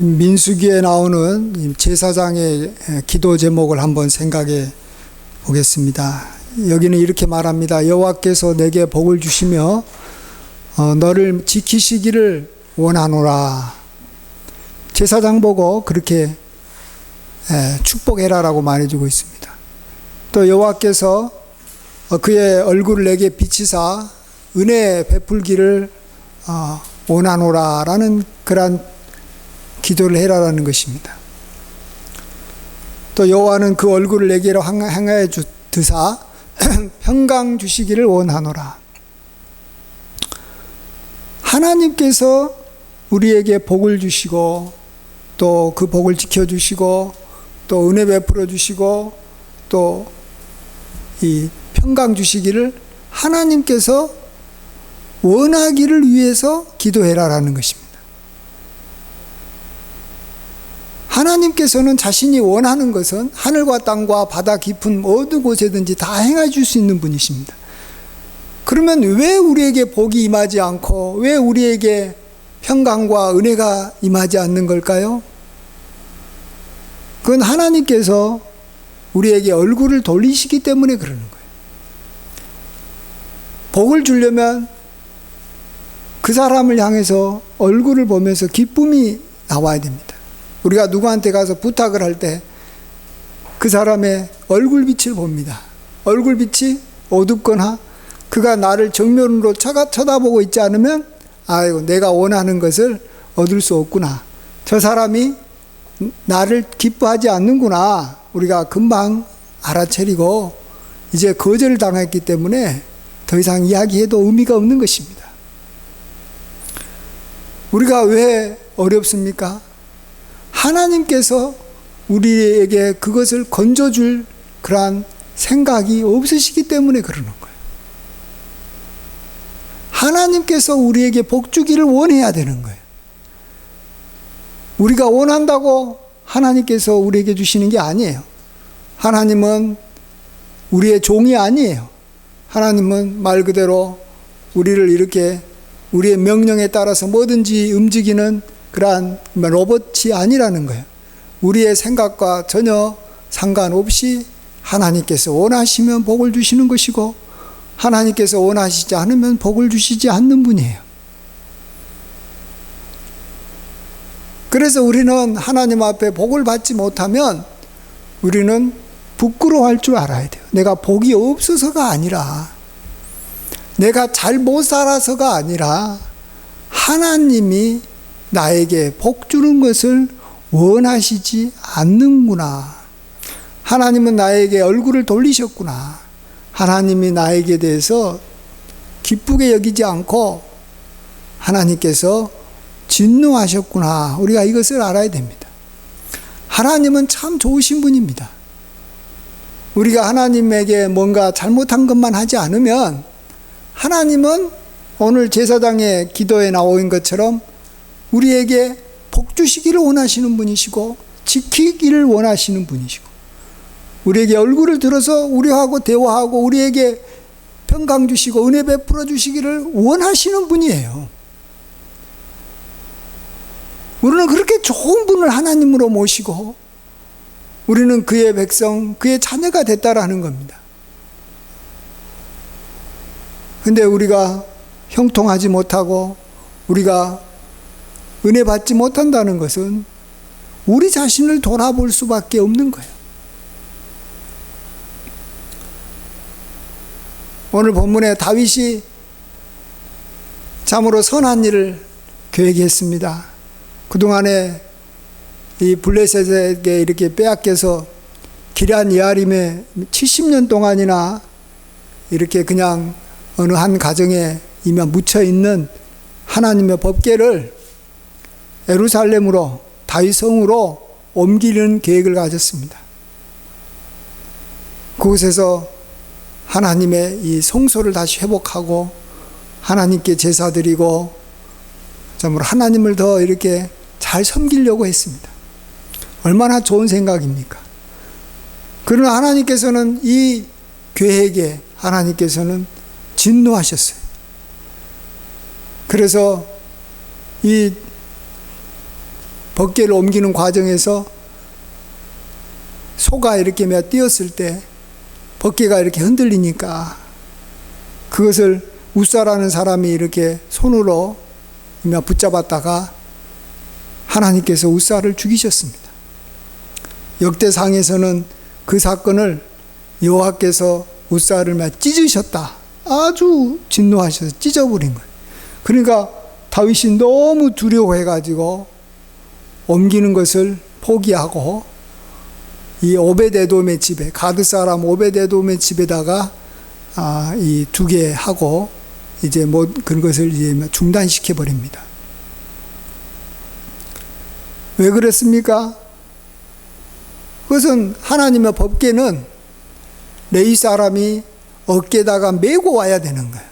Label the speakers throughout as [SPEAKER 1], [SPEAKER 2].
[SPEAKER 1] 민수기에 나오는 제사장의 기도 제목을 한번 생각해 보겠습니다. 여기는 이렇게 말합니다. 여호와께서 내게 복을 주시며 너를 지키시기를 원하노라. 제사장 보고 그렇게 축복해라라고 말해주고 있습니다. 또 여호와께서 그의 얼굴을 내게 비치사 은혜 베풀기를 원하노라라는 그러한 기도를 해라라는 것입니다. 또 여호와는 그 얼굴을 내게로 향하여 드사 평강 주시기를 원하노라. 하나님께서 우리에게 복을 주시고 또 그 복을 지켜주시고 또 은혜 베풀어 주시고 또 이 평강 주시기를 하나님께서 원하기를 위해서 기도해라라는 것입니다. 하나님께서는 자신이 원하는 것은 하늘과 땅과 바다 깊은 어느 곳에든지 다 행해 줄 수 있는 분이십니다. 그러면 왜 우리에게 복이 임하지 않고 왜 우리에게 평강과 은혜가 임하지 않는 걸까요? 그건 하나님께서 우리에게 얼굴을 돌리시기 때문에 그러는 거예요. 복을 주려면 그 사람을 향해서 얼굴을 보면서 기쁨이 나와야 됩니다. 우리가 누구한테 가서 부탁을 할 때 그 사람의 얼굴빛을 봅니다. 얼굴빛이 어둡거나 그가 나를 정면으로 쳐다보고 있지 않으면 아이고 내가 원하는 것을 얻을 수 없구나. 저 사람이 나를 기뻐하지 않는구나. 우리가 금방 알아차리고 이제 거절을 당했기 때문에 더 이상 이야기해도 의미가 없는 것입니다. 우리가 왜 어렵습니까? 하나님께서 우리에게 그것을 건져줄 그러한 생각이 없으시기 때문에 그러는 거예요. 하나님께서 우리에게 복 주기를 원해야 되는 거예요. 우리가 원한다고 하나님께서 우리에게 주시는 게 아니에요. 하나님은 우리의 종이 아니에요. 하나님은 말 그대로 우리를 이렇게 우리의 명령에 따라서 뭐든지 움직이는 그러한 로봇이 아니라는 거예요. 우리의 생각과 전혀 상관없이 하나님께서 원하시면 복을 주시는 것이고 하나님께서 원하시지 않으면 복을 주시지 않는 분이에요. 그래서 우리는 하나님 앞에 복을 받지 못하면 우리는 부끄러워할 줄 알아야 돼요. 내가 복이 없어서가 아니라 내가 잘 못 살아서가 아니라 하나님이 나에게 복 주는 것을 원하시지 않는구나. 하나님은 나에게 얼굴을 돌리셨구나. 하나님이 나에게 대해서 기쁘게 여기지 않고 하나님께서 진노하셨구나. 우리가 이것을 알아야 됩니다. 하나님은 참 좋으신 분입니다. 우리가 하나님에게 뭔가 잘못한 것만 하지 않으면 하나님은 오늘 제사장의 기도에 나온 것처럼 우리에게 복 주시기를 원하시는 분이시고 지키기를 원하시는 분이시고 우리에게 얼굴을 들어서 우리하고 대화하고 우리에게 평강 주시고 은혜 베풀어 주시기를 원하시는 분이에요. 우리는 그렇게 좋은 분을 하나님으로 모시고 우리는 그의 백성, 그의 자녀가 됐다라는 겁니다. 근데 우리가 형통하지 못하고 우리가 은혜 받지 못한다는 것은 우리 자신을 돌아볼 수밖에 없는 거예요. 오늘 본문에 다윗이 참으로 선한 일을 계획했습니다. 그동안에 이 블레셋에게 이렇게 빼앗겨서 기럇 예아림에 70년 동안이나 이렇게 그냥 어느 한 가정에 이미 묻혀 있는 하나님의 법궤를 예루살렘으로 다윗 성으로 옮기는 계획을 가졌습니다. 그곳에서 하나님의 이 성소를 다시 회복하고 하나님께 제사 드리고 정말 하나님을 더 이렇게 잘 섬기려고 했습니다. 얼마나 좋은 생각입니까? 그러나 하나님께서는 이 계획에 하나님께서는 진노하셨어요. 그래서 이 법궤를 옮기는 과정에서 소가 이렇게 띄었을 때 법궤가 이렇게 흔들리니까 그것을 웃사라는 사람이 이렇게 손으로 붙잡았다가 하나님께서 웃사를 죽이셨습니다. 역대상에서는 그 사건을 여호와께서 웃사를 찢으셨다. 아주 진노하셔서 찢어버린 거예요. 그러니까 다윗이 너무 두려워해가지고 옮기는 것을 포기하고 이 오베데돔의 집에, 가드 사람 오베데돔의 집에다가 이 2개 하고 이제 그런 것을 이제 중단시켜 버립니다. 왜 그랬습니까? 그것은 하나님의 법궤는 레위 사람이 어깨에다가 메고 와야 되는 거예요.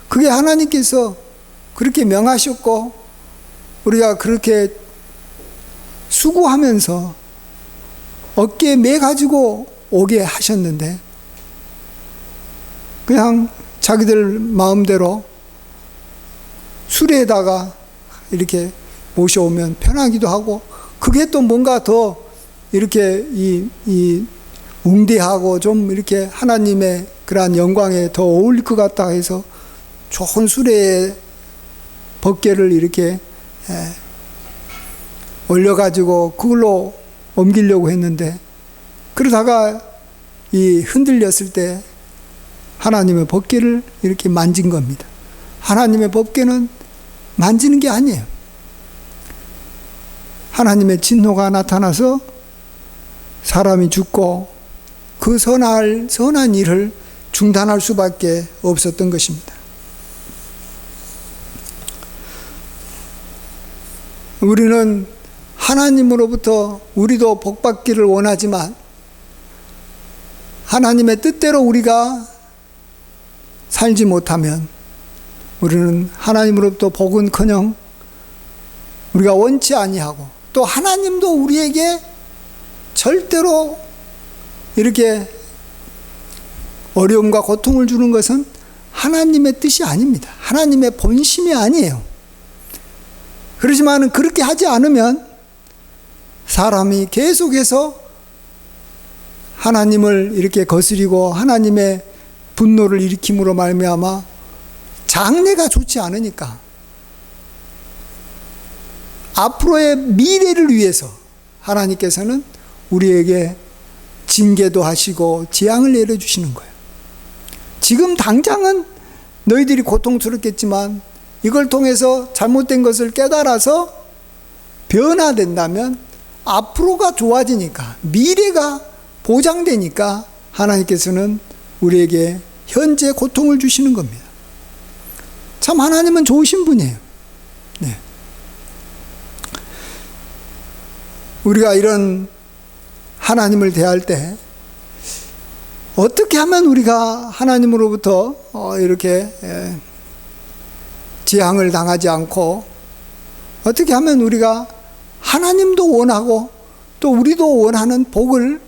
[SPEAKER 1] 그게 하나님께서 그렇게 명하셨고 우리가 그렇게 수고하면서 어깨에 매 가지고 오게 하셨는데 그냥 자기들 마음대로 수레에다가 이렇게 모셔오면 편하기도 하고 그게 또 뭔가 더 이렇게 이 웅대하고 좀 이렇게 하나님의 그러한 영광에 더 어울릴 것 같다 해서 좋은 수레에 법궤를 이렇게 올려가지고 그걸로 옮기려고 했는데 그러다가 이 흔들렸을 때 하나님의 법궤를 이렇게 만진 겁니다. 하나님의 법궤는 만지는 게 아니에요. 하나님의 진노가 나타나서 사람이 죽고 그 선한 일을 중단할 수밖에 없었던 것입니다. 우리는 하나님으로부터 우리도 복받기를 원하지만 하나님의 뜻대로 우리가 살지 못하면 우리는 하나님으로부터 복은커녕 우리가 원치 아니하고 또 하나님도 우리에게 절대로 이렇게 어려움과 고통을 주는 것은 하나님의 뜻이 아닙니다. 하나님의 본심이 아니에요. 그렇지만 그렇게 하지 않으면 사람이 계속해서 하나님을 이렇게 거스리고 하나님의 분노를 일으킴으로 말미암아 장래가 좋지 않으니까 앞으로의 미래를 위해서 하나님께서는 우리에게 징계도 하시고 재앙을 내려주시는 거예요. 지금 당장은 너희들이 고통스럽겠지만 이걸 통해서 잘못된 것을 깨달아서 변화된다면 앞으로가 좋아지니까 미래가 보장되니까 하나님께서는 우리에게 현재 고통을 주시는 겁니다. 참 하나님은 좋으신 분이에요. 네. 우리가 이런 하나님을 대할 때 어떻게 하면 우리가 하나님으로부터 이렇게 재앙을 당하지 않고 어떻게 하면 우리가 하나님도 원하고 또 우리도 원하는 복을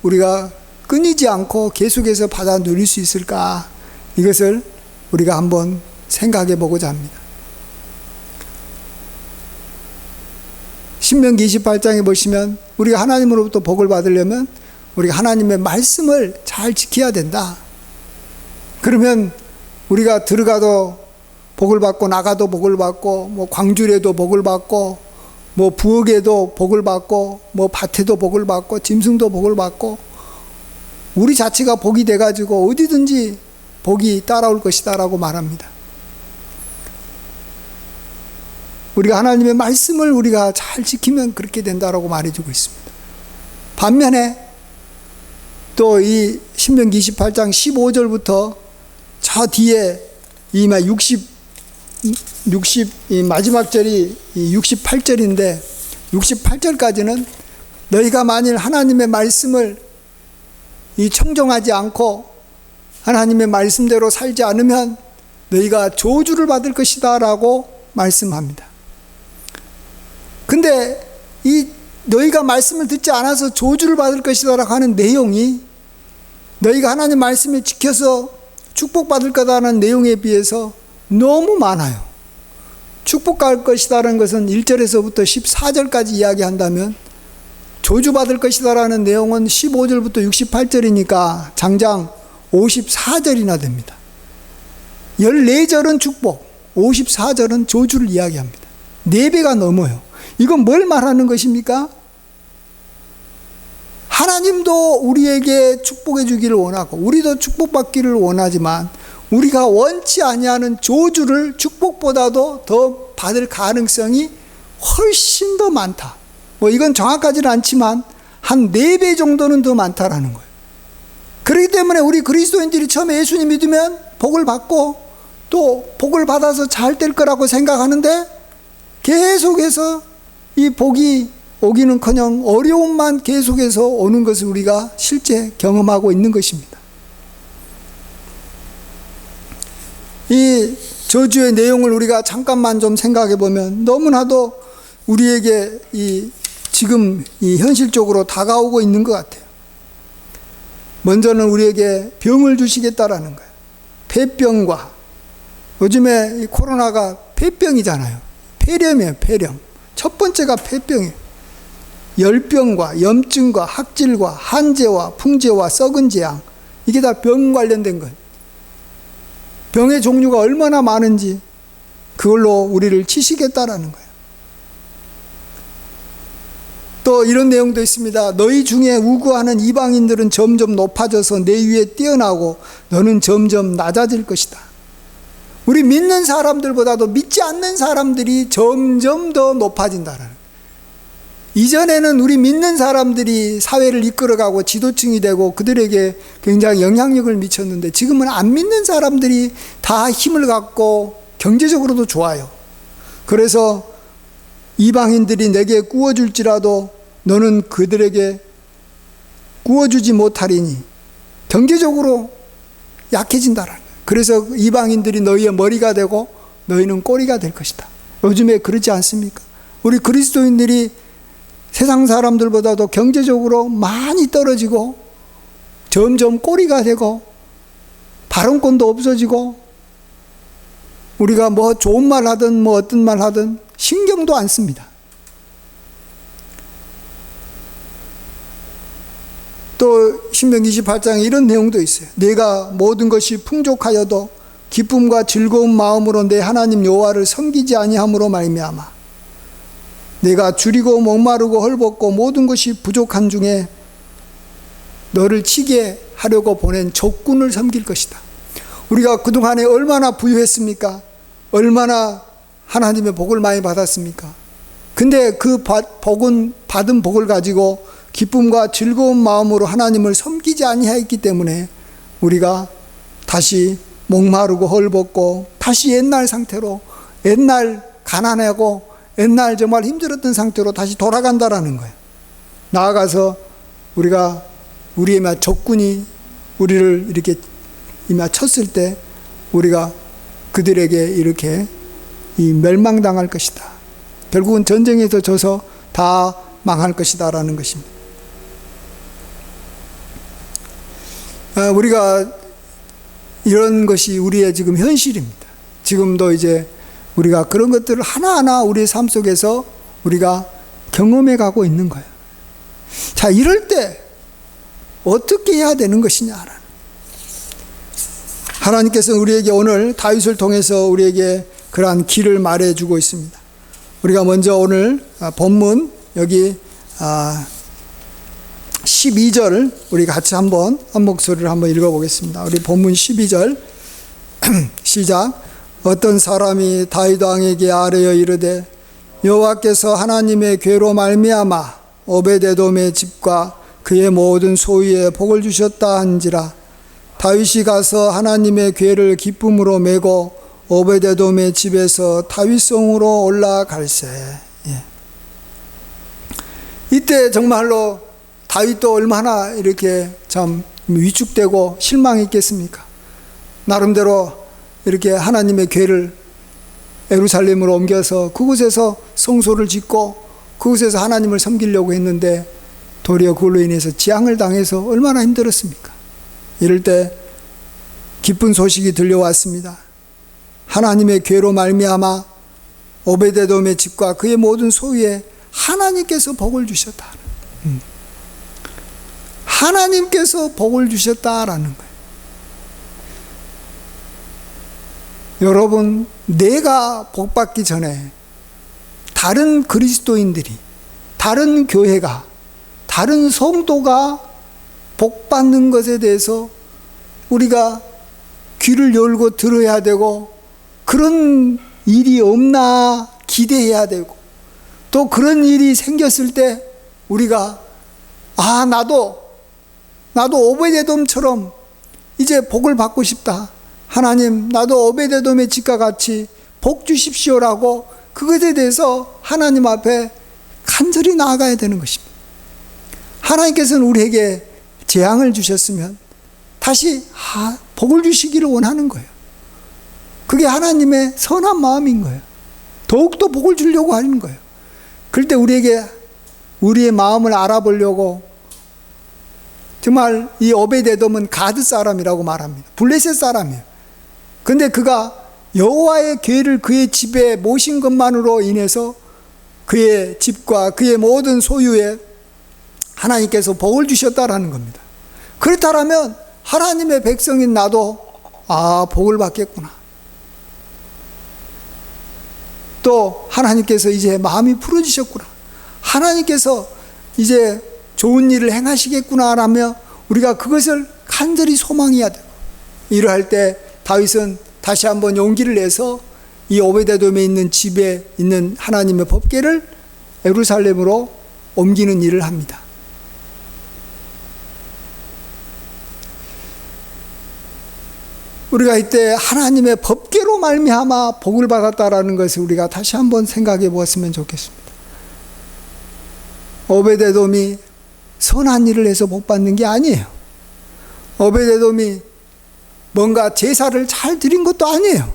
[SPEAKER 1] 우리가 끊이지 않고 계속해서 받아 누릴 수 있을까? 이것을 우리가 한번 생각해 보고자 합니다. 신명기 28장에 보시면 우리가 하나님으로부터 복을 받으려면 우리가 하나님의 말씀을 잘 지켜야 된다. 그러면 우리가 들어가도 복을 받고 나가도 복을 받고 광주에도 복을 받고 부엌에도 복을 받고 밭에도 복을 받고 짐승도 복을 받고 우리 자체가 복이 돼가지고 어디든지 복이 따라올 것이다라고 말합니다. 우리가 하나님의 말씀을 우리가 잘 지키면 그렇게 된다라고 말해주고 있습니다. 반면에 또 이 신명기 28장 15절부터 저 뒤에 이 마지막 절이 68절인데 68절까지는 너희가 만일 하나님의 말씀을 청정하지 않고 하나님의 말씀대로 살지 않으면 너희가 저주를 받을 것이다 라고 말씀합니다. 근데 이 너희가 말씀을 듣지 않아서 저주를 받을 것이다 라고 하는 내용이 너희가 하나님 말씀을 지켜서 축복받을 거다라는 내용에 비해서 너무 많아요. 축복할 것이다라는 것은 1절에서부터 14절까지 이야기한다면 저주받을 것이다라는 내용은 15절부터 68절이니까 장장 54절이나 됩니다. 14절은 축복, 54절은 저주를 이야기합니다. 4배가 넘어요. 이건 뭘 말하는 것입니까? 하나님도 우리에게 축복해 주기를 원하고 우리도 축복받기를 원하지만 우리가 원치 아니하는 저주를 축복보다도 더 받을 가능성이 훨씬 더 많다. 뭐 이건 정확하지는 않지만 한 4배 정도는 더 많다라는 거예요. 그렇기 때문에 우리 그리스도인들이 처음에 예수님 믿으면 복을 받고 또 복을 받아서 잘 될 거라고 생각하는데 계속해서 이 복이 오기는커녕 어려움만 계속해서 오는 것을 우리가 실제 경험하고 있는 것입니다. 이 저주의 내용을 우리가 잠깐만 좀 생각해 보면 너무나도 우리에게 지금 현실적으로 다가오고 있는 것 같아요. 먼저는 우리에게 병을 주시겠다라는 거예요. 폐병과, 요즘에 이 코로나가 폐병이잖아요. 폐렴이에요, 폐렴. 첫 번째가 폐병이에요. 열병과 염증과 학질과 한재와 풍재와 썩은 재앙, 이게 다 병 관련된 거예요. 병의 종류가 얼마나 많은지 그걸로 우리를 치시겠다라는 거예요. 또 이런 내용도 있습니다. 너희 중에 우구하는 이방인들은 점점 높아져서 내 위에 뛰어나고 너는 점점 낮아질 것이다. 우리 믿는 사람들보다도 믿지 않는 사람들이 점점 더 높아진다는 거예요. 이전에는 우리 믿는 사람들이 사회를 이끌어가고 지도층이 되고 그들에게 굉장히 영향력을 미쳤는데 지금은 안 믿는 사람들이 다 힘을 갖고 경제적으로도 좋아요. 그래서 이방인들이 내게 구워줄지라도 너는 그들에게 구워주지 못하리니 경제적으로 약해진다라는 거예요. 그래서 이방인들이 너희의 머리가 되고 너희는 꼬리가 될 것이다. 요즘에 그렇지 않습니까? 우리 그리스도인들이 세상 사람들보다도 경제적으로 많이 떨어지고 점점 꼬리가 되고 발언권도 없어지고 우리가 뭐 좋은 말 하든 뭐 어떤 말 하든 신경도 안 씁니다. 또 신명기 28장에 이런 내용도 있어요. 내가 모든 것이 풍족하여도 기쁨과 즐거운 마음으로 내 하나님 여호와를 섬기지 아니함으로 말미암아 내가 줄이고 목마르고 헐벗고 모든 것이 부족한 중에 너를 치게 하려고 보낸 적군을 섬길 것이다. 우리가 그동안에 얼마나 부유했습니까? 얼마나 하나님의 복을 많이 받았습니까? 근데 그 받은 복을 가지고 기쁨과 즐거운 마음으로 하나님을 섬기지 아니하였기 때문에 우리가 다시 목마르고 헐벗고 다시 옛날 상태로, 옛날 가난하고 옛날 정말 힘들었던 상태로 다시 돌아간다라는 거예요. 나아가서 우리의 적군이 우리를 이렇게 쳤을 때 우리가 그들에게 이렇게 멸망당할 것이다. 결국은 전쟁에서 져서 다 망할 것이다라는 것입니다. 우리가 이런 것이 우리의 지금 현실입니다. 지금도 이제 우리가 그런 것들을 하나하나 우리의 삶 속에서 우리가 경험해 가고 있는 거예요. 자, 이럴 때 어떻게 해야 되는 것이냐. 하나님께서 우리에게 오늘 다윗을 통해서 우리에게 그러한 길을 말해주고 있습니다. 우리가 먼저 오늘 본문 여기 12절 우리 같이 한 목소리를 한번 읽어보겠습니다. 우리 본문 12절 시작. 어떤 사람이 다윗 왕에게 아뢰어 이르되 여호와께서 하나님의 궤로 말미암아 오베데돔의 집과 그의 모든 소유에 복을 주셨다 한지라. 다윗이 가서 하나님의 궤를 기쁨으로 메고 오베데돔의 집에서 다윗성으로 올라갈세. 이때 정말로 다윗도 얼마나 이렇게 참 위축되고 실망했겠습니까? 나름대로 이렇게 하나님의 궤를 예루살렘으로 옮겨서 그곳에서 성소를 짓고 그곳에서 하나님을 섬기려고 했는데 도리어 그걸로 인해서 재앙을 당해서 얼마나 힘들었습니까? 이럴 때 기쁜 소식이 들려왔습니다. 하나님의 궤로 말미암아 오베데돔의 집과 그의 모든 소유에 하나님께서 복을 주셨다. 하나님께서 복을 주셨다라는 거예요. 여러분, 내가 복받기 전에 다른 그리스도인들이, 다른 교회가, 다른 성도가 복받는 것에 대해서 우리가 귀를 열고 들어야 되고, 그런 일이 없나 기대해야 되고, 또 그런 일이 생겼을 때 우리가 나도 오베데돔처럼 이제 복을 받고 싶다. 하나님, 나도 오베데돔의 집과 같이 복 주십시오라고 그것에 대해서 하나님 앞에 간절히 나아가야 되는 것입니다. 하나님께서는 우리에게 재앙을 주셨으면 다시 복을 주시기를 원하는 거예요. 그게 하나님의 선한 마음인 거예요. 더욱더 복을 주려고 하는 거예요. 그럴 때 우리에게 우리의 마음을 알아보려고, 정말 이 오베데돔은 가드 사람이라고 말합니다. 블레셋 사람이에요. 근데 그가 여호와의 괴를 그의 집에 모신 것만으로 인해서 그의 집과 그의 모든 소유에 하나님께서 복을 주셨다라는 겁니다. 그렇다면 하나님의 백성인 나도 복을 받겠구나. 또 하나님께서 이제 마음이 풀어지셨구나. 하나님께서 이제 좋은 일을 행하시겠구나 라며 우리가 그것을 간절히 소망해야 되고, 이러할 때 다윗은 다시 한번 용기를 내서 이 오베데돔에 있는 집에 있는 하나님의 법궤를 예루살렘으로 옮기는 일을 합니다. 우리가 이때 하나님의 법궤로 말미암아 복을 받았다라는 것을 우리가 다시 한번 생각해 보았으면 좋겠습니다. 오베데돔이 선한 일을 해서 복 받는 게 아니에요. 오베데돔이 뭔가 제사를 잘 드린 것도 아니에요.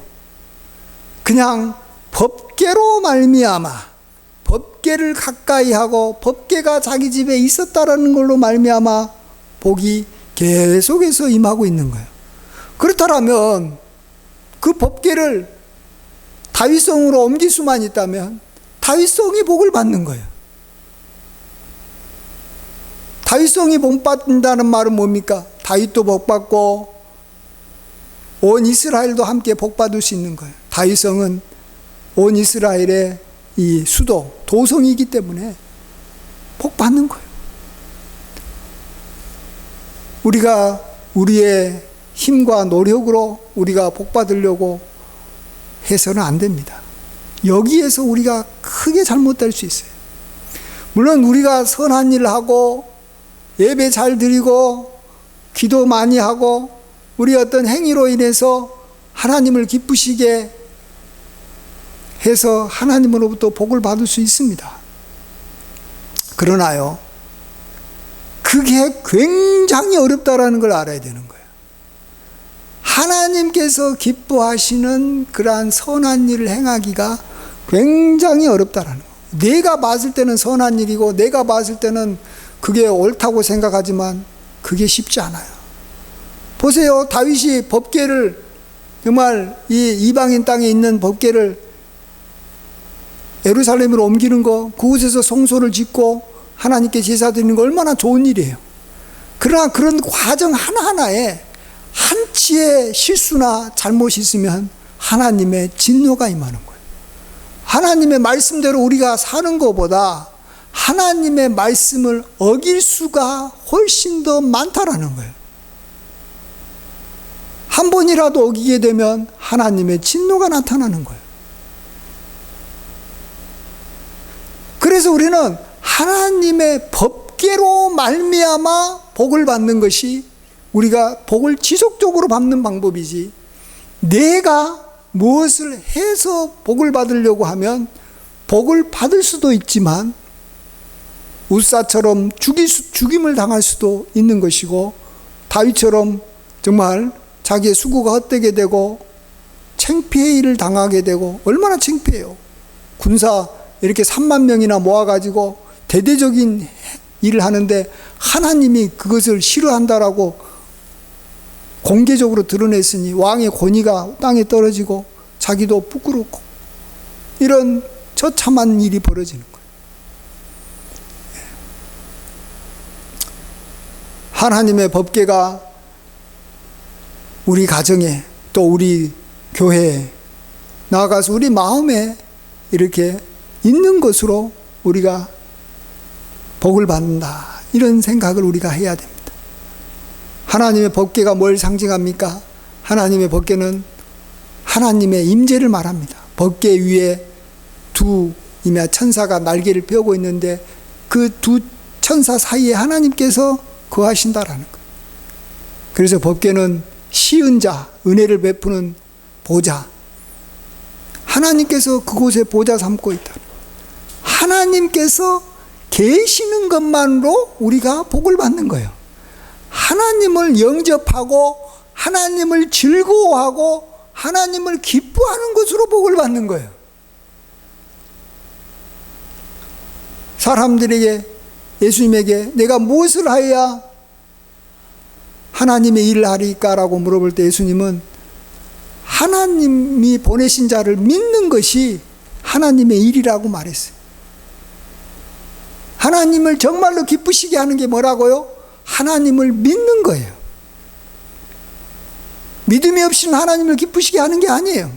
[SPEAKER 1] 그냥 법궤로 말미암아, 법궤를 가까이 하고 법궤가 자기 집에 있었다라는 걸로 말미암아 복이 계속해서 임하고 있는 거예요. 그렇다면 그 법궤를 다윗성으로 옮길 수만 있다면 다윗성이 복을 받는 거예요. 다윗성이 복 받는다는 말은 뭡니까? 다윗도 복 받고 온 이스라엘도 함께 복 받을 수 있는 거예요. 다윗성은 온 이스라엘의 이 수도, 도성이기 때문에 복 받는 거예요. 우리가 우리의 힘과 노력으로 우리가 복 받으려고 해서는 안 됩니다. 여기에서 우리가 크게 잘못될 수 있어요. 물론 우리가 선한 일을 하고 예배 잘 드리고 기도 많이 하고 우리 어떤 행위로 인해서 하나님을 기쁘시게 해서 하나님으로부터 복을 받을 수 있습니다. 그러나요, 그게 굉장히 어렵다라는 걸 알아야 되는 거예요. 하나님께서 기뻐하시는 그러한 선한 일을 행하기가 굉장히 어렵다라는 거예요. 내가 봤을 때는 선한 일이고 내가 봤을 때는 그게 옳다고 생각하지만 그게 쉽지 않아요. 보세요. 다윗이 법궤를, 정말 이 이방인 땅에 있는 법궤를 예루살렘으로 옮기는 거, 그곳에서 성소를 짓고 하나님께 제사 드리는 거 얼마나 좋은 일이에요. 그러나 그런 과정 하나하나에 한치의 실수나 잘못이 있으면 하나님의 진노가 임하는 거예요. 하나님의 말씀대로 우리가 사는 것보다 하나님의 말씀을 어길 수가 훨씬 더 많다라는 거예요. 한 번이라도 어기게 되면 하나님의 진노가 나타나는 거예요. 그래서 우리는 하나님의 법궤로 말미암아 복을 받는 것이 우리가 복을 지속적으로 받는 방법이지, 내가 무엇을 해서 복을 받으려고 하면 복을 받을 수도 있지만 웃사처럼 죽임을 당할 수도 있는 것이고, 다윗처럼 정말 자기의 수고가 헛되게 되고 창피의 일을 당하게 되고, 얼마나 창피해요. 군사 이렇게 3만 명이나 모아가지고 대대적인 일을 하는데 하나님이 그것을 싫어한다라고 공개적으로 드러냈으니 왕의 권위가 땅에 떨어지고 자기도 부끄럽고, 이런 처참한 일이 벌어지는 거예요. 하나님의 법궤가 우리 가정에 또 우리 교회에 나아가서 우리 마음에 이렇게 있는 것으로 우리가 복을 받는다, 이런 생각을 우리가 해야 됩니다. 하나님의 법궤가 뭘 상징합니까? 하나님의 법궤는 하나님의 임재를 말합니다. 법궤 위에 두 천사가 날개를 펴고 있는데 그 두 천사 사이에 하나님께서 거하신다라는 거예요. 그래서 법궤는 시은 자, 은혜를 베푸는 보좌, 하나님께서 그곳에 보좌 삼고 있다. 하나님께서 계시는 것만으로 우리가 복을 받는 거예요. 하나님을 영접하고 하나님을 즐거워하고 하나님을 기뻐하는 것으로 복을 받는 거예요. 사람들에게, 예수님에게 내가 무엇을 하여야 하나님의 일을 하리까라고 물어볼 때 예수님은 하나님이 보내신 자를 믿는 것이 하나님의 일이라고 말했어요. 하나님을 정말로 기쁘시게 하는 게 뭐라고요? 하나님을 믿는 거예요. 믿음이 없이는 하나님을 기쁘시게 하는 게 아니에요.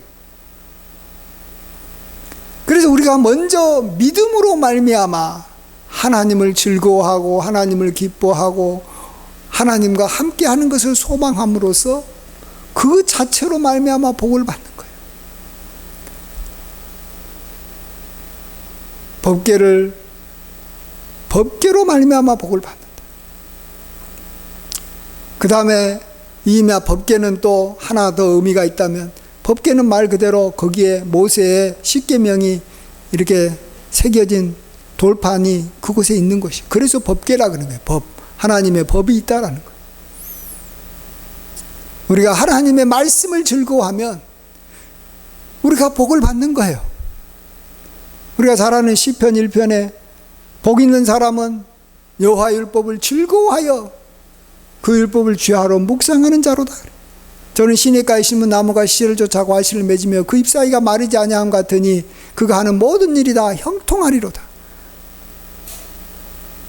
[SPEAKER 1] 그래서 우리가 먼저 믿음으로 말미암아 하나님을 즐거워하고 하나님을 기뻐하고 하나님과 함께 하는 것을 소망함으로써 그 자체로 말미암아 복을 받는 거예요. 법궤로 말미암아 복을 받는다. 그 다음에 이 법궤는 또 하나 더 의미가 있다면, 법궤는 말 그대로 거기에 모세의 십계명이 이렇게 새겨진 돌판이 그곳에 있는 것이, 그래서 법궤라 그러는 거예요. 법, 하나님의 법이 있다라는 거예요. 우리가 하나님의 말씀을 즐거워하면 우리가 복을 받는 거예요. 우리가 잘 아는 시편 1편에 복 있는 사람은 여호와 율법을 즐거워하여 그 율법을 주야로 묵상하는 자로다. 저는 시냇가에 심은 나무가 씨를 쫓아 과실을 맺으며 그 잎사귀가 마르지 아니함 같으니 그가 하는 모든 일이 다 형통하리로다.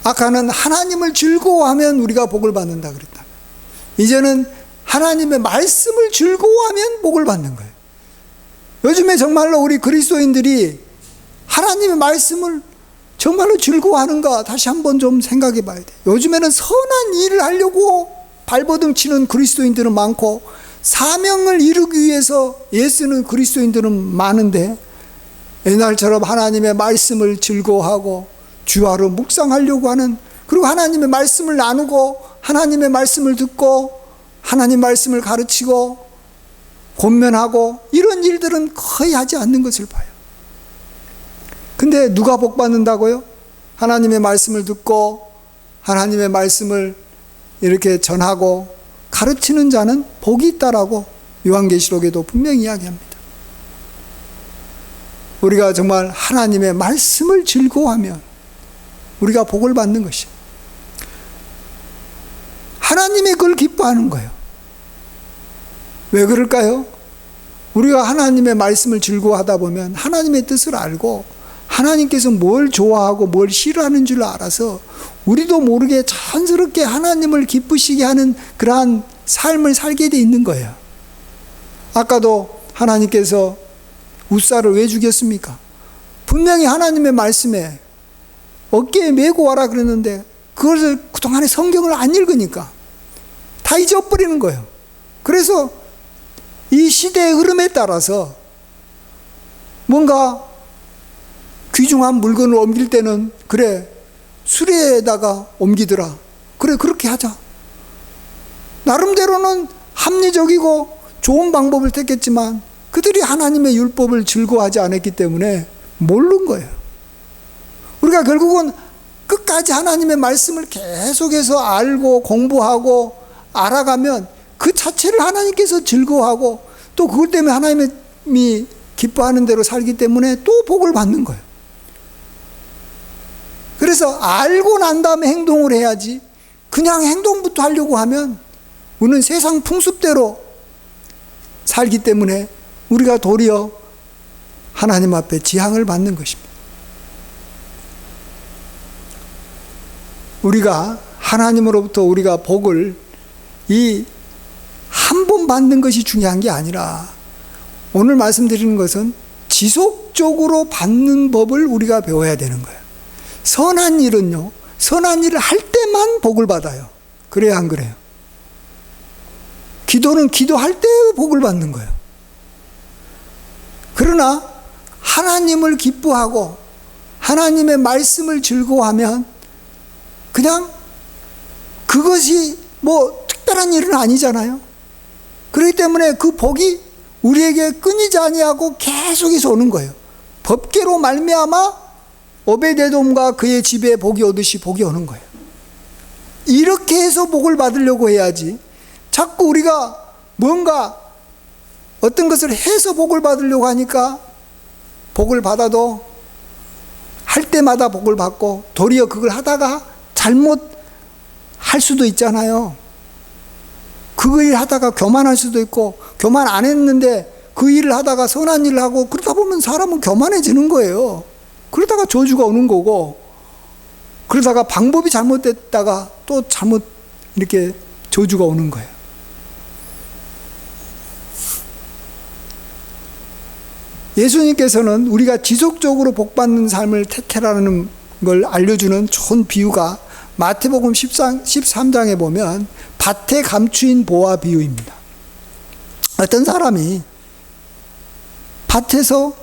[SPEAKER 1] 아까는 하나님을 즐거워하면 우리가 복을 받는다 그랬다. 이제는 하나님의 말씀을 즐거워하면 복을 받는 거예요. 요즘에 정말로 우리 그리스도인들이 하나님의 말씀을 정말로 즐거워하는가 다시 한번 좀 생각해 봐야 돼요. 요즘에는 선한 일을 하려고 발버둥 치는 그리스도인들은 많고 사명을 이루기 위해서 애쓰는 그리스도인들은 많은데, 옛날처럼 하나님의 말씀을 즐거워하고 주야로 묵상하려고 하는, 그리고 하나님의 말씀을 나누고 하나님의 말씀을 듣고 하나님 말씀을 가르치고 권면하고 이런 일들은 거의 하지 않는 것을 봐요. 근데 누가 복 받는다고요? 하나님의 말씀을 듣고 하나님의 말씀을 이렇게 전하고 가르치는 자는 복이 있다라고 요한계시록에도 분명히 이야기합니다. 우리가 정말 하나님의 말씀을 즐거워하면 우리가 복을 받는 것이에요. 하나님의 그걸 기뻐하는 거예요. 왜 그럴까요? 우리가 하나님의 말씀을 즐거워하다 보면 하나님의 뜻을 알고 하나님께서 뭘 좋아하고 뭘 싫어하는 줄 알아서 우리도 모르게 자연스럽게 하나님을 기쁘시게 하는 그러한 삶을 살게 돼 있는 거예요. 아까도 하나님께서 웃사를 왜 죽였습니까? 분명히 하나님의 말씀에 어깨에 메고 와라 그랬는데 그것을 그동안에 성경을 안 읽으니까 다 잊어버리는 거예요. 그래서 이 시대의 흐름에 따라서 뭔가 귀중한 물건을 옮길 때는 그래 수레에다가 옮기더라, 그래 그렇게 하자, 나름대로는 합리적이고 좋은 방법을 택했지만 그들이 하나님의 율법을 즐거워하지 않았기 때문에 모르는 거예요. 우리가 결국은 끝까지 하나님의 말씀을 계속해서 알고 공부하고 알아가면 그 자체를 하나님께서 즐거워하고 또 그것 때문에 하나님이 기뻐하는 대로 살기 때문에 또 복을 받는 거예요. 그래서 알고 난 다음에 행동을 해야지 그냥 행동부터 하려고 하면 우리는 세상 풍습대로 살기 때문에 우리가 도리어 하나님 앞에 지향을 받는 것입니다. 우리가 하나님으로부터 우리가 복을 한 번 받는 것이 중요한 게 아니라 오늘 말씀드리는 것은 지속적으로 받는 법을 우리가 배워야 되는 거예요. 선한 일은요, 선한 일을 할 때만 복을 받아요. 그래야 안 그래요? 기도는 기도할 때 복을 받는 거예요. 그러나 하나님을 기뻐하고 하나님의 말씀을 즐거워하면 그냥 그것이 뭐 특별한 일은 아니잖아요. 그렇기 때문에 그 복이 우리에게 끊이지 아니하고 계속해서 오는 거예요. 법궤로 말미암아 오베데돔과 그의 집에 복이 오듯이 복이 오는 거예요. 이렇게 해서 복을 받으려고 해야지 자꾸 우리가 뭔가 어떤 것을 해서 복을 받으려고 하니까 복을 받아도 할 때마다 복을 받고 도리어 그걸 하다가 잘못 할 수도 있잖아요. 그 일 하다가 교만할 수도 있고 교만 안 했는데 그 일을 하다가 선한 일을 하고 그러다 보면 사람은 교만해지는 거예요. 그러다가 저주가 오는 거고 그러다가 방법이 잘못됐다가 또 잘못 이렇게 저주가 오는 거예요. 예수님께서는 우리가 지속적으로 복받는 삶을 택해라는 걸 알려주는 좋은 비유가 마태복음 13장에 보면 밭에 감추인 보화 비유입니다. 어떤 사람이 밭에서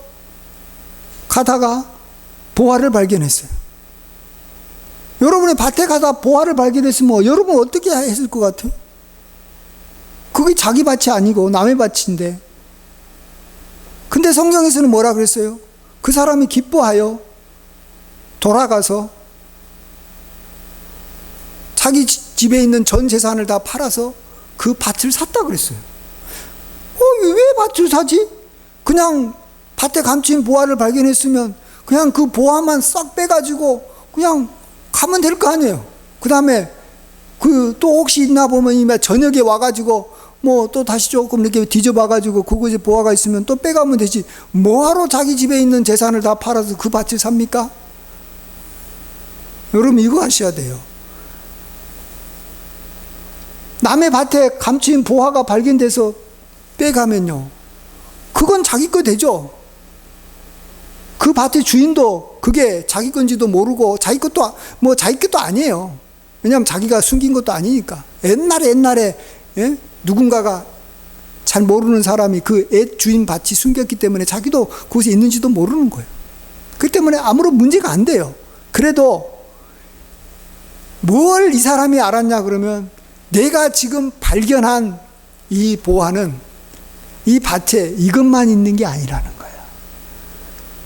[SPEAKER 1] 가다가 보화를 발견했어요. 여러분이 밭에 가다 보화를 발견했으면 여러분 어떻게 했을 것 같아요? 그게 자기 밭이 아니고 남의 밭인데, 근데 성경에서는 뭐라 그랬어요? 그 사람이 기뻐하여 돌아가서 자기 집에 있는 전 재산을 다 팔아서 그 밭을 샀다 그랬어요. 왜 밭을 사지? 그냥 밭에 감춘 보화를 발견했으면 그냥 그 보화만 싹 빼가지고 그냥 가면 될 거 아니에요. 그 다음에 또 혹시 있나 보면 이미 저녁에 와가지고 뭐 또 다시 조금 이렇게 뒤져봐가지고 그곳에 보화가 있으면 또 빼가면 되지. 뭐하러 자기 집에 있는 재산을 다 팔아서 그 밭을 삽니까? 여러분 이거 아셔야 돼요. 남의 밭에 감추인 보화가 발견돼서 빼가면요, 그건 자기 거 되죠. 그 밭의 주인도 그게 자기 건지도 모르고 자기 것도 아니에요. 왜냐하면 자기가 숨긴 것도 아니니까. 옛날에 누군가가 잘 모르는 사람이 그 옛 주인 밭이 숨겼기 때문에 자기도 그곳에 있는지도 모르는 거예요. 그렇기 때문에 아무런 문제가 안 돼요. 그래도 뭘 이 사람이 알았냐 그러면 내가 지금 발견한 이 보화는 이 밭에 이것만 있는 게 아니라는 거예요.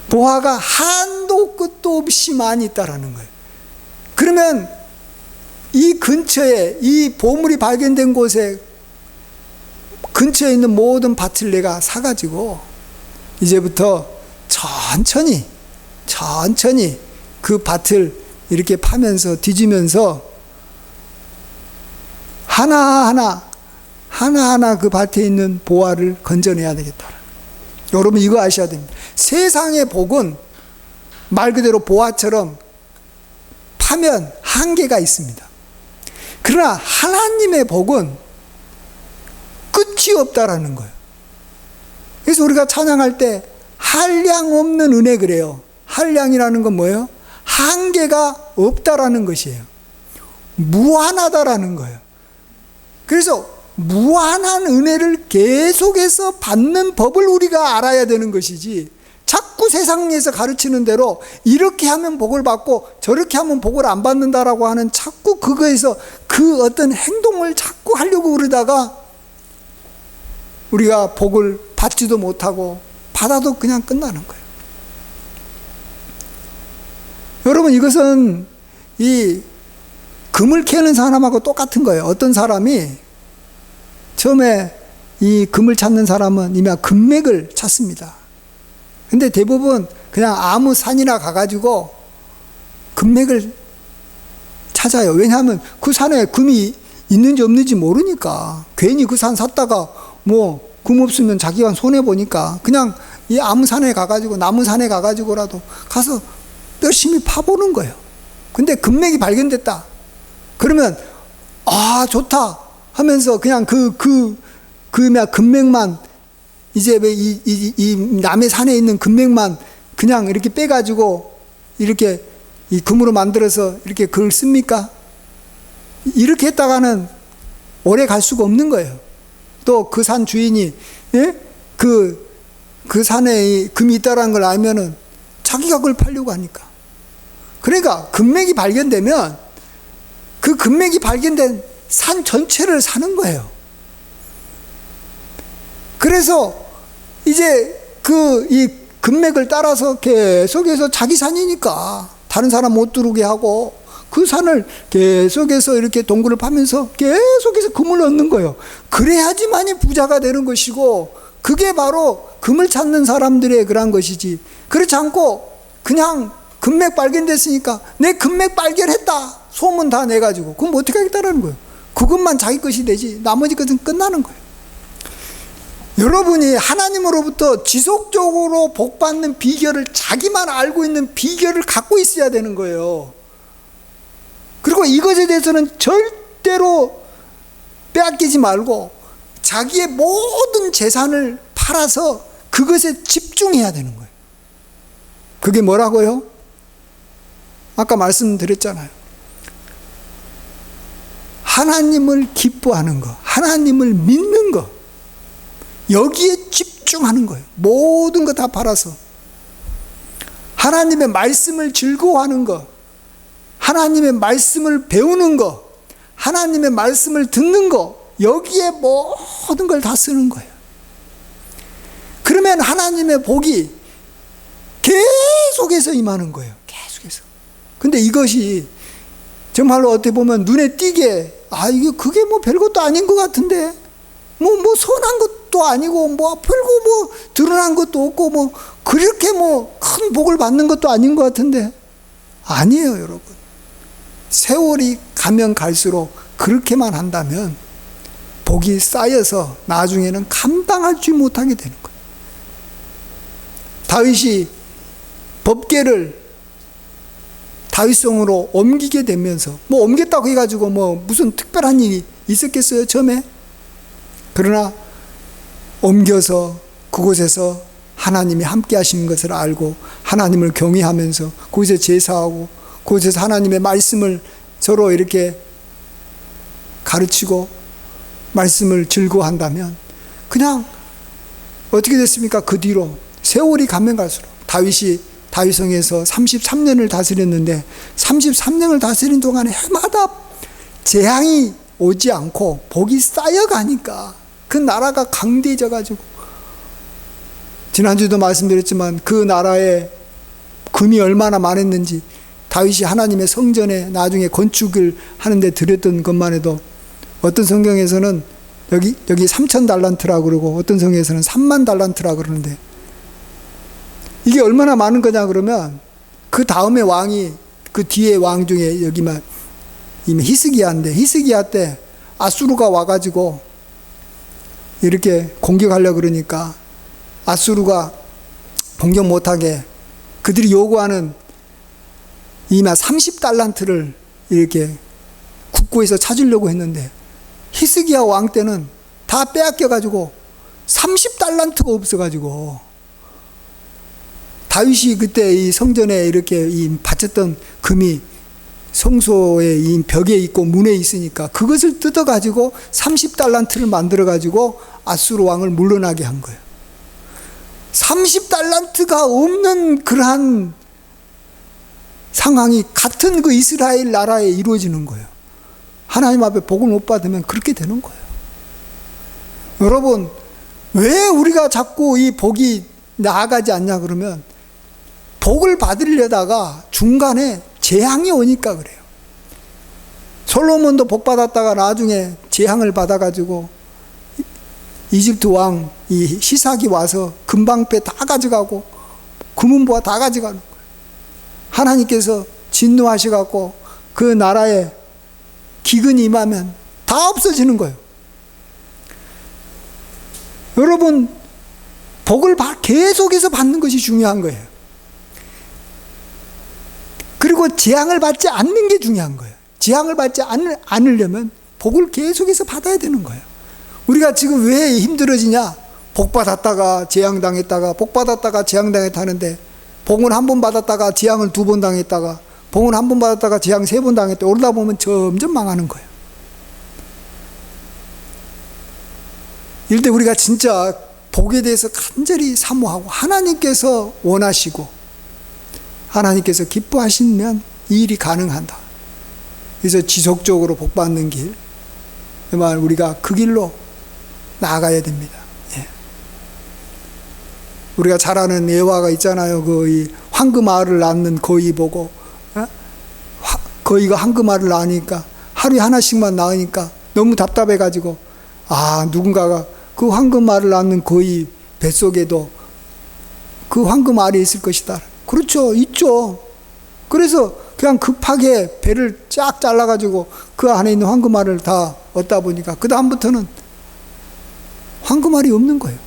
[SPEAKER 1] 보화가 한도 끝도 없이 많이 있다라는 거예요. 그러면 이 근처에 이 보물이 발견된 곳에 근처에 있는 모든 밭을 내가 사가지고 이제부터 천천히 그 밭을 이렇게 파면서 뒤지면서 하나하나 그 밭에 있는 보화를 건져내야 되겠다. 여러분 이거 아셔야 됩니다. 세상의 복은 말 그대로 보화처럼 파면 한계가 있습니다. 그러나 하나님의 복은 끝이 없다라는 거예요. 그래서 우리가 찬양할 때 한량 없는 은혜 그래요. 한량이라는 건 뭐예요? 한계가 없다라는 것이에요. 무한하다라는 거예요. 그래서 무한한 은혜를 계속해서 받는 법을 우리가 알아야 되는 것이지, 자꾸 세상에서 가르치는 대로 이렇게 하면 복을 받고 저렇게 하면 복을 안 받는다라고 하는 자꾸 그거에서 그 어떤 행동을 자꾸 하려고 그러다가 우리가 복을 받지도 못하고 받아도 그냥 끝나는 거예요. 여러분 이것은 이 금을 캐는 사람하고 똑같은 거예요. 어떤 사람이 처음에 이 금을 찾는 사람은 이미 금맥을 찾습니다. 근데 대부분 그냥 아무 산이나 가가지고 금맥을 찾아요. 왜냐하면 그 산에 금이 있는지 없는지 모르니까. 괜히 그 산 샀다가 뭐 금 없으면 자기가 손해보니까 그냥 이 아무산에 가가지고, 나무산에 가가지고라도 가서 열심히 파보는 거예요. 근데 금맥이 발견됐다. 그러면, 아, 좋다 하면서 그냥 금맥만, 이제 이 남의 산에 있는 금맥만 그냥 이렇게 빼가지고 이렇게 이 금으로 만들어서 이렇게 그걸 씁니까? 이렇게 했다가는 오래 갈 수가 없는 거예요. 또 그 산 주인이, 예? 그 산에 금이 있다라는 걸 알면은 자기가 그걸 팔려고 하니까. 그러니까 금맥이 발견되면 그 금맥이 발견된 산 전체를 사는 거예요. 그래서 이제 이 금맥을 따라서 계속해서 자기 산이니까 다른 사람 못 들어오게 하고 그 산을 계속해서 이렇게 동굴을 파면서 계속해서 금을 얻는 거예요. 그래야지만이 부자가 되는 것이고, 그게 바로 금을 찾는 사람들의 그런 것이지. 그렇지 않고 그냥 금맥 발견됐으니까 내 금맥 발견했다 소문 다 내가지고 그럼 어떻게 하겠다라는 거예요. 그것만 자기 것이 되지 나머지 것은 끝나는 거예요. 여러분이 하나님으로부터 지속적으로 복받는 비결을, 자기만 알고 있는 비결을 갖고 있어야 되는 거예요. 그리고 이것에 대해서는 절대로 빼앗기지 말고 자기의 모든 재산을 팔아서 그것에 집중해야 되는 거예요. 그게 뭐라고요? 아까 말씀드렸잖아요. 하나님을 기뻐하는 것, 하나님을 믿는 것, 여기에 집중하는 거예요. 모든 거 다 팔아서. 하나님의 말씀을 즐거워하는 것, 하나님의 말씀을 배우는 것, 하나님의 말씀을 듣는 것, 여기에 모든 걸 다 쓰는 거예요. 그러면 하나님의 복이 계속해서 임하는 거예요. 계속해서. 근데 이것이 정말로 어떻게 보면 눈에 띄게, 아, 그게 뭐 별것도 아닌 것 같은데, 뭐 선한 것도 아니고, 별거 드러난 것도 없고, 그렇게 큰 복을 받는 것도 아닌 것 같은데, 아니에요, 여러분. 세월이 가면 갈수록 그렇게만 한다면 복이 쌓여서 나중에는 감당할 줄 못하게 되는 거예요. 다윗이 법궤를 다윗성으로 옮기게 되면서, 옮겼다고 해가지고 무슨 특별한 일이 있었겠어요, 처음에? 그러나 옮겨서 그곳에서 하나님이 함께 하시는 것을 알고 하나님을 경외하면서 그곳에 제사하고 그곳에서 하나님의 말씀을 서로 이렇게 가르치고 말씀을 즐거워한다면 그냥 어떻게 됐습니까? 그 뒤로 세월이 가면 갈수록 다윗이 다윗성에서 33년을 다스렸는데 33년을 다스린 동안에 해마다 재앙이 오지 않고 복이 쌓여가니까 그 나라가 강대해져 가지고, 지난주도 말씀드렸지만 그 나라에 금이 얼마나 많았는지, 다윗이 하나님의 성전에 나중에 건축을 하는데 들였던 것만 해도 어떤 성경에서는 여기 3,000달란트라고 그러고 어떤 성경에서는 30,000달란트라고 그러는데, 이게 얼마나 많은 거냐 그러면 그 다음에 왕이, 그 뒤에 왕 중에 여기만 히스기야인데, 히스기야 때 아수르가 와가지고 이렇게 공격하려고 그러니까 아수르가 공격 못하게 그들이 요구하는 30달란트를 이렇게 국고에서 찾으려고 했는데, 히스기야 왕 때는 다 빼앗겨가지고 30달란트가 없어가지고, 다윗이 그때 이 성전에 이렇게 바쳤던 금이 성소의 이 벽에 있고 문에 있으니까 그것을 뜯어가지고 30달란트를 만들어가지고 아수르 왕을 물러나게 한 거예요. 30달란트가 없는 그러한 상황이 같은 그 이스라엘 나라에 이루어지는 거예요. 하나님 앞에 복을 못 받으면 그렇게 되는 거예요. 여러분, 왜 우리가 자꾸 이 복이 나아가지 않냐 그러면 복을 받으려다가 중간에 재앙이 오니까 그래요. 솔로몬도 복 받았다가 나중에 재앙을 받아가지고 이집트 왕 이 시삭이 와서 금방패 다 가져가고 금은보화 다 가져가는 거예요. 하나님께서 진노하셔갖고 그 나라에 기근이 임하면 다 없어지는 거예요. 여러분, 복을 계속해서 받는 것이 중요한 거예요. 그리고 재앙을 받지 않는 게 중요한 거예요. 재앙을 받지 않으려면 복을 계속해서 받아야 되는 거예요. 우리가 지금 왜 힘들어지냐? 복 받았다가 재앙 당했다가 복 받았다가 재앙 당했다는데, 복은 한 번 받았다가 재앙을 2번 당했다가 복은 한 번 받았다가 재앙 3번 당했다. 오르다 보면 점점 망하는 거예요. 이럴 때 우리가 진짜 복에 대해서 간절히 사모하고 하나님께서 원하시고 하나님께서 기뻐하시면 이 일이 가능한다. 그래서 지속적으로 복 받는 길, 정말 우리가 그 길로 나아가야 됩니다. 예. 우리가 잘 아는 예화가 있잖아요. 그 황금알을 낳는 거위 보고, 거위가 황금알을 낳으니까 하루에 하나씩만 낳으니까 너무 답답해가지고, 누군가가 그 황금알을 낳는 거위 뱃속에도 그 황금알이 있을 것이다. 그렇죠, 있죠. 그래서 그냥 급하게 배를 쫙 잘라가지고 그 안에 있는 황금알을 다 얻다 보니까 그 다음부터는 황금알이 없는 거예요.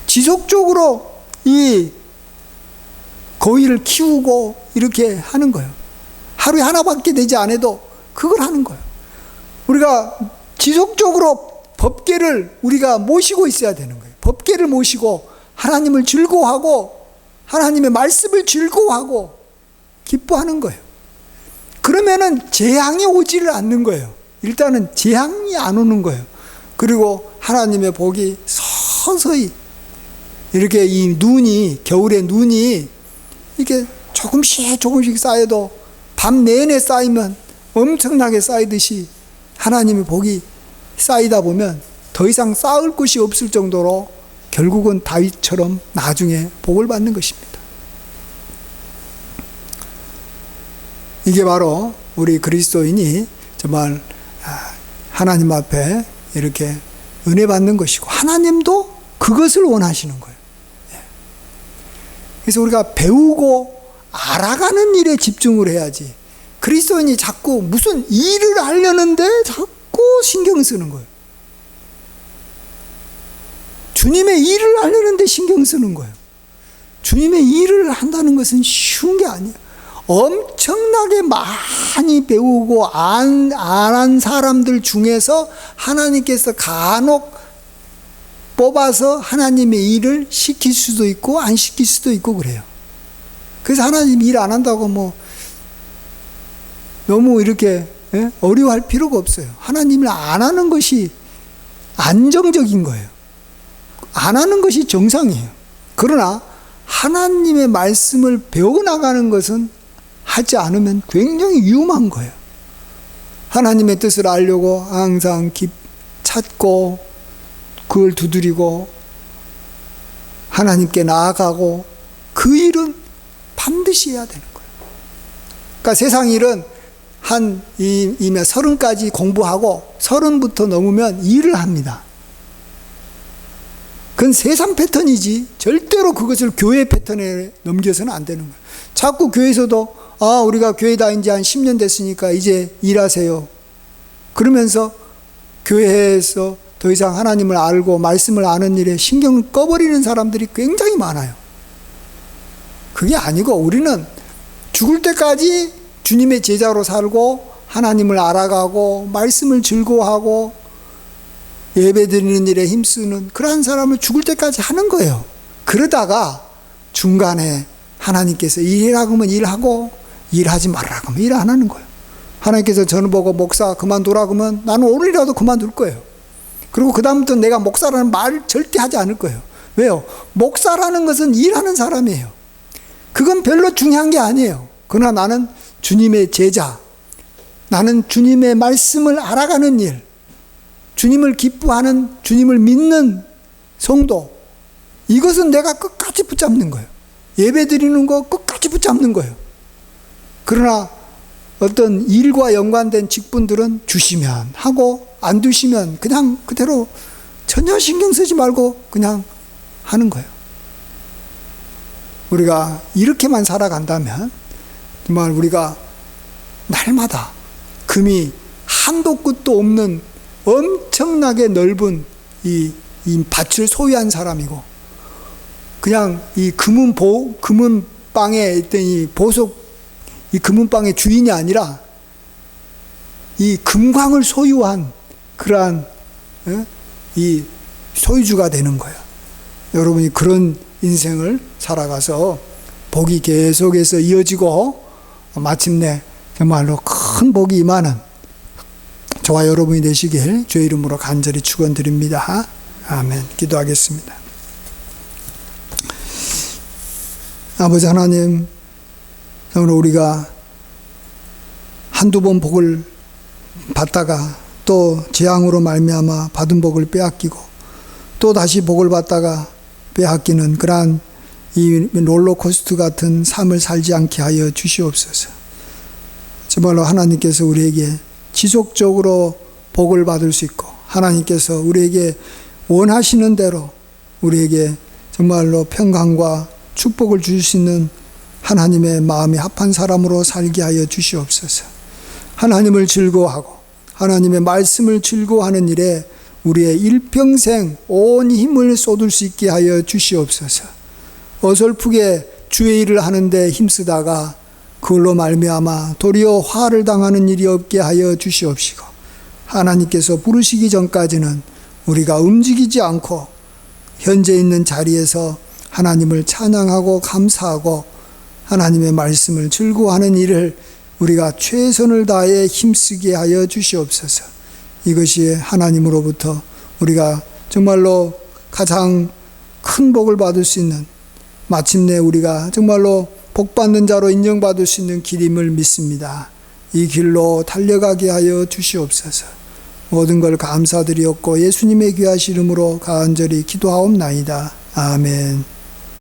[SPEAKER 1] 지속적으로 이 거위를 키우고 이렇게 하는 거예요. 하루에 하나밖에 되지 않아도 그걸 하는 거예요. 우리가 지속적으로 법궤를 우리가 모시고 있어야 되는 거예요. 법궤를 모시고 하나님을 즐거워하고 하나님의 말씀을 즐거워하고 기뻐하는 거예요. 그러면은 재앙이 오지를 않는 거예요. 일단은 재앙이 안 오는 거예요. 그리고 하나님의 복이 서서히 이렇게 이 눈이, 겨울에 눈이 이렇게 조금씩 쌓여도 밤 내내 쌓이면 엄청나게 쌓이듯이 하나님의 복이 쌓이다 보면 더 이상 쌓을 곳이 없을 정도로 결국은 다윗처럼 나중에 복을 받는 것입니다. 이게 바로 우리 그리스도인이 정말 하나님 앞에 이렇게 은혜 받는 것이고 하나님도 그것을 원하시는 거예요. 그래서 우리가 배우고 알아가는 일에 집중을 해야지, 그리스도인이 자꾸 무슨 일을 하려는데 자꾸 신경 쓰는 거예요. 주님의 일을 하려는데 신경 쓰는 거예요. 주님의 일을 한다는 것은 쉬운 게 아니에요. 엄청나게 많이 배우고 안 한 사람들 중에서 하나님께서 간혹 뽑아서 하나님의 일을 시킬 수도 있고 안 시킬 수도 있고 그래요. 그래서 하나님 일 안 한다고 너무 이렇게 어려워할 필요가 없어요. 하나님을 안 하는 것이 안정적인 거예요. 안 하는 것이 정상이에요. 그러나 하나님의 말씀을 배워나가는 것은 하지 않으면 굉장히 위험한 거예요. 하나님의 뜻을 알려고 항상 찾고 그걸 두드리고 하나님께 나아가고 그 일은 반드시 해야 되는 거예요. 그러니까 세상 일은 이미 30까지 공부하고 30부터 넘으면 일을 합니다. 그건 세상 패턴이지 절대로 그것을 교회 패턴에 넘겨서는 안 되는 거예요. 자꾸 교회에서도 우리가 교회 다닌 지 한 10년 됐으니까 이제 일하세요. 그러면서 교회에서 더 이상 하나님을 알고 말씀을 아는 일에 신경을 꺼버리는 사람들이 굉장히 많아요. 그게 아니고 우리는 죽을 때까지 주님의 제자로 살고 하나님을 알아가고 말씀을 즐거워하고 예배드리는 일에 힘쓰는 그러한 사람을 죽을 때까지 하는 거예요. 그러다가 중간에 하나님께서 일하라고 하면 일하고 일하지 말라고 하면 일 안 하는 거예요. 하나님께서 저를 보고 목사 그만두라고 하면 나는 오늘이라도 그만둘 거예요. 그리고 그 다음부터 내가 목사라는 말 절대 하지 않을 거예요. 왜요? 목사라는 것은 일하는 사람이에요. 그건 별로 중요한 게 아니에요. 그러나 나는 주님의 제자, 나는 주님의 말씀을 알아가는 일, 주님을 기뻐하는, 주님을 믿는 성도, 이것은 내가 끝까지 붙잡는 거예요. 예배 드리는 거 끝까지 붙잡는 거예요. 그러나 어떤 일과 연관된 직분들은 주시면 하고 안 두시면 그냥 그대로 전혀 신경 쓰지 말고 그냥 하는 거예요. 우리가 이렇게만 살아간다면 정말 우리가 날마다 금이 한도 끝도 없는 엄청나게 넓은 이 이 밭을 소유한 사람이고, 그냥 이 금은방에 있던 이 금은방의 주인이 아니라 이 금광을 소유한 그러한 이 소유주가 되는 거예요. 여러분이 그런 인생을 살아가서 복이 계속해서 이어지고 마침내 정말로 큰 복이 임하는 저와 여러분이 되시길 주의 이름으로 간절히 축원드립니다. 아멘. 기도하겠습니다. 아버지 하나님, 오늘 우리가 한두 번 복을 받다가 또 재앙으로 말미암아 받은 복을 빼앗기고 또 다시 복을 받다가 빼앗기는 그러한 이 롤러코스터 같은 삶을 살지 않게 하여 주시옵소서. 정말로 하나님께서 우리에게 지속적으로 복을 받을 수 있고, 하나님께서 우리에게 원하시는 대로 우리에게 정말로 평강과 축복을 주실 수 있는 하나님의 마음에 합한 사람으로 살게 하여 주시옵소서. 하나님을 즐거워하고 하나님의 말씀을 즐거워하는 일에 우리의 일평생 온 힘을 쏟을 수 있게 하여 주시옵소서. 어설프게 주의 일을 하는데 힘쓰다가 그걸로 말미암아 도리어 화를 당하는 일이 없게 하여 주시옵시고, 하나님께서 부르시기 전까지는 우리가 움직이지 않고 현재 있는 자리에서 하나님을 찬양하고 감사하고 하나님의 말씀을 즐거워하는 일을 우리가 최선을 다해 힘쓰게 하여 주시옵소서. 이것이 하나님으로부터 우리가 정말로 가장 큰 복을 받을 수 있는, 마침내 우리가 정말로 복받는 자로 인정받을 수 있는 길임을 믿습니다. 이 길로 달려가게 하여 주시옵소서. 모든 걸 감사드리옵고 예수님의 귀하신 이름으로 간절히 기도하옵나이다. 아멘.